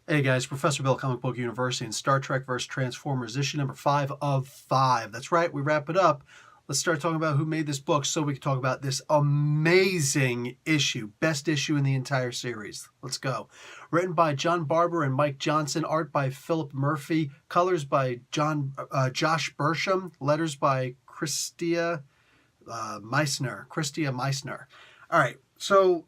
Hey guys, Professor Bill, Comic Book University, and Star Trek vs. Transformers, issue number 5 of 5. That's right, we wrap it up. Let's start talking about who made this book so we can talk about this amazing issue. Best issue in the entire series. Let's go. Written by John Barber and Mike Johnson. Art by Philip Murphy. Colors by Josh Bersham. Letters by Christia Meissner. All right, so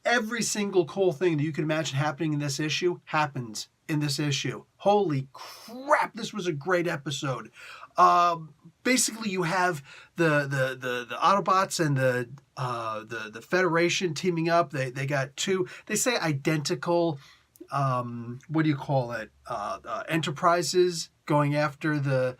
every single cool thing that you can imagine happening in this issue happens in this issue. Holy crap, this was a great episode. Basically, you have the Autobots and the Federation teaming up. They got two, they say identical, what do you call it, enterprises going after the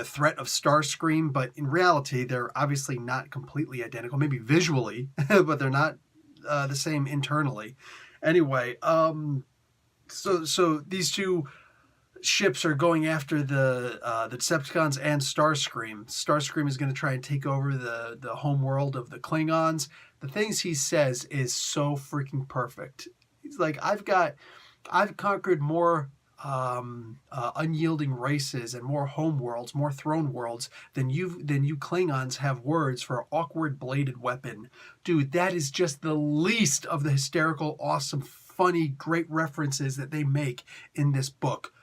threat of Starscream, but in reality, they're obviously not completely identical. Maybe visually, but they're not the same internally. Anyway, so these two ships are going after the Decepticons and Starscream. Starscream is going to try and take over the home world of the Klingons. The things he says is so freaking perfect. He's like, I've conquered more unyielding races and more home worlds, more throne worlds than you Klingons have words for awkward bladed weapon. Dude, that is just the least of the hysterical, awesome, funny, great references that they make in this book.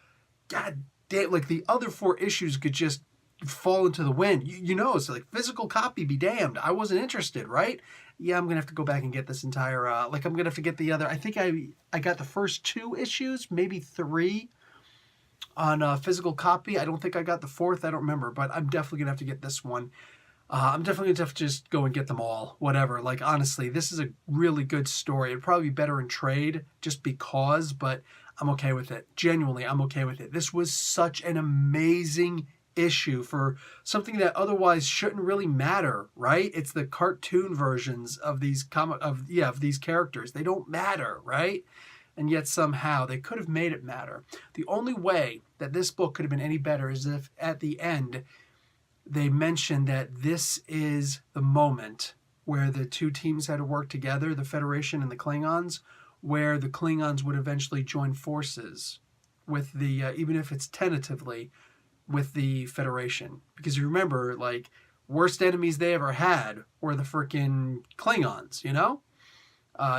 God damn, like the other 4 issues could just fall into the wind. You know, it's like physical copy be damned. I wasn't interested, right? Yeah, I'm gonna have to go back and get this entire I'm gonna have to get the other, I think I got the first 2 issues, maybe 3 on physical copy. I don't think I got the 4th, I don't remember, but I'm definitely gonna have to get this one. I'm definitely gonna have to just go and get them all, whatever. Like, honestly, this is a really good story. It'd probably be better in trade just because, but I'm okay with it. Genuinely, I'm okay with it. This was such an amazing issue for something that otherwise shouldn't really matter, right? It's the cartoon versions of these of these characters. They don't matter, right? And yet somehow they could have made it matter. The only way that this book could have been any better is if at the end they mentioned that this is the moment where the two teams had to work together, the Federation and the Klingons, where the Klingons would eventually join forces with the, even if it's tentatively, with the Federation. Because you remember, like, worst enemies they ever had were the freaking Klingons, you know?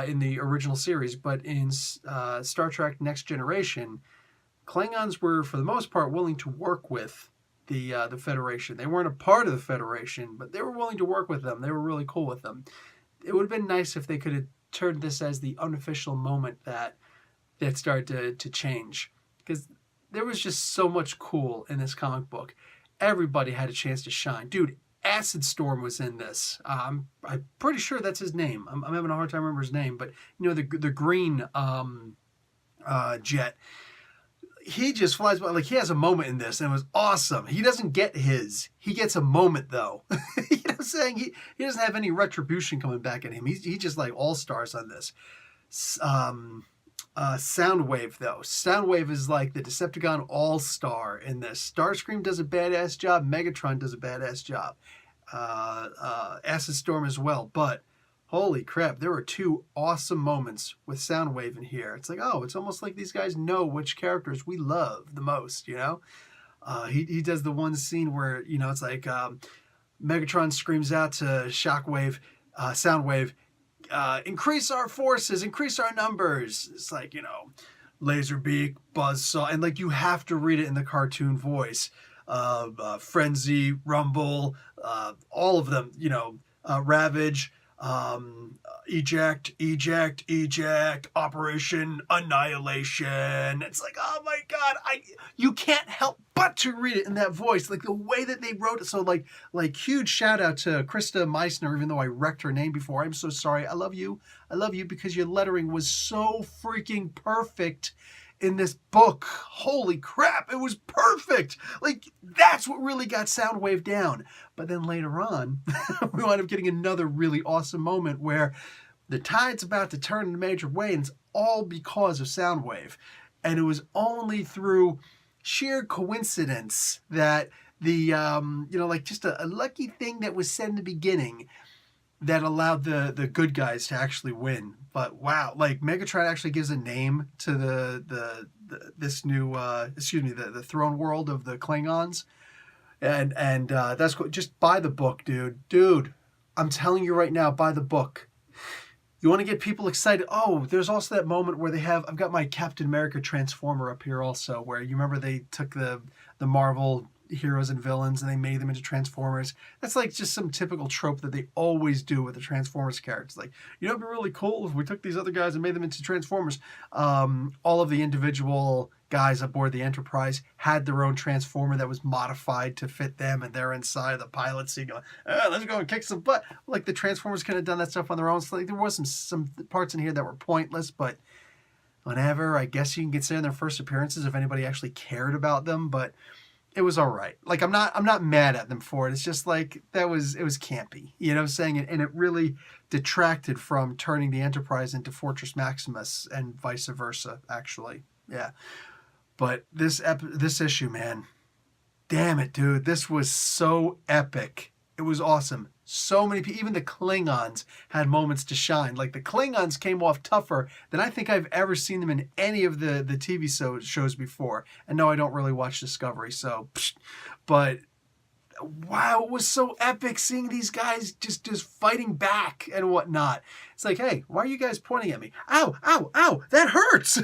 In the original series. But in Star Trek Next Generation, Klingons were, for the most part, willing to work with the Federation. They weren't a part of the Federation, but they were willing to work with them. They were really cool with them. It would have been nice if they could have turned this as the unofficial moment that started to change. Because there was just so much cool in this comic book. Everybody had a chance to shine. Dude, Acid Storm was in this. I'm pretty sure that's his name. I'm having a hard time remembering his name, but you know, the green jet. He just flies by, like, he has a moment in this and it was awesome. He doesn't get his. He gets a moment though. You know what I'm saying? He doesn't have any retribution coming back at him. He just like all stars on this. Soundwave though. Soundwave is like the Decepticon all-star in this. Starscream does a badass job. Megatron does a badass job. Acid Storm as well. But holy crap, there were 2 awesome moments with Soundwave in here. It's like, oh, it's almost like these guys know which characters we love the most, you know? He does the one scene where, you know, it's like Megatron screams out to Soundwave, increase our forces, increase our numbers. It's like, you know, Laserbeak, Buzzsaw, and like you have to read it in the cartoon voice. Frenzy, Rumble, all of them, you know, Ravage, eject, Operation Annihilation. It's like, oh my god, you can't help but to read it in that voice, like the way that they wrote it. So like huge shout out to Krista Meissner, even though I wrecked her name before. I'm so sorry. I love you because your lettering was so freaking perfect in this book. Holy crap, it was perfect. Like, that's what really got Soundwave down. But then later on, we wind up getting another really awesome moment where the tide's about to turn in a major way, and it's all because of Soundwave. And it was only through sheer coincidence that the, you know, like just a lucky thing that was said in the beginning that allowed the good guys to actually win. But wow, like Megatron actually gives a name to this new the throne world of the Klingons, and that's cool. Just buy the book, dude. I'm telling you right now, buy the book. You want to get people excited. Oh, there's also that moment where I've got my Captain America Transformer up here also, where you remember they took the Marvel heroes and villains and they made them into Transformers. That's like just some typical trope that they always do with the Transformers characters. Like, it'd be really cool if we took these other guys and made them into Transformers. All of the individual guys aboard the Enterprise had their own Transformer that was modified to fit them, and they're inside of the pilot seat going, let's go and kick some butt. Like, the Transformers could have done that stuff on their own. So, like, there was some parts in here that were pointless, but whatever. I guess you can consider their first appearances if anybody actually cared about them, but it was all right. Like, I'm not mad at them for it. It's just like it was campy, you know what I'm saying? And it really detracted from turning the Enterprise into Fortress Maximus and vice versa, actually. Yeah. But this issue, man, damn it, dude, this was so epic. It was awesome. So many people, even the Klingons had moments to shine. Like, the Klingons came off tougher than I think I've ever seen them in any of the TV shows before. And no, I don't really watch Discovery, so, but wow, it was so epic seeing these guys just fighting back and whatnot. It's like, hey, why are you guys pointing at me? Ow, ow, ow, that hurts.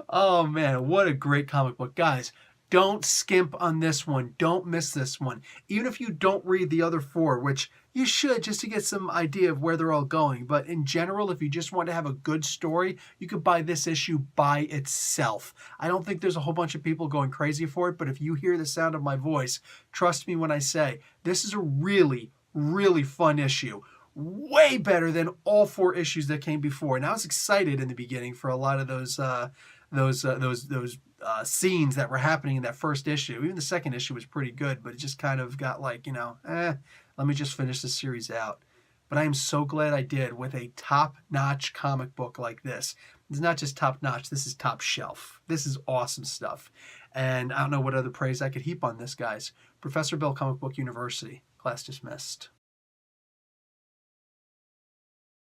Oh man, what a great comic book. Guys, don't skimp on this one. Don't miss this one. Even if you don't read the other four, which you should just to get some idea of where they're all going. But in general, if you just want to have a good story, you could buy this issue by itself. I don't think there's a whole bunch of people going crazy for it, but if you hear the sound of my voice, trust me when I say, this is a really, really fun issue. Way better than all four issues that came before. And I was excited in the beginning for a lot of those scenes that were happening in that first issue. Even the second issue was pretty good, but it just kind of got like, let me just finish this series out. But I am so glad I did with a top-notch comic book like this. It's not just top-notch, this is top shelf. This is awesome stuff. And I don't know what other praise I could heap on this, guys. Professor Bill, Comic Book University. Class dismissed.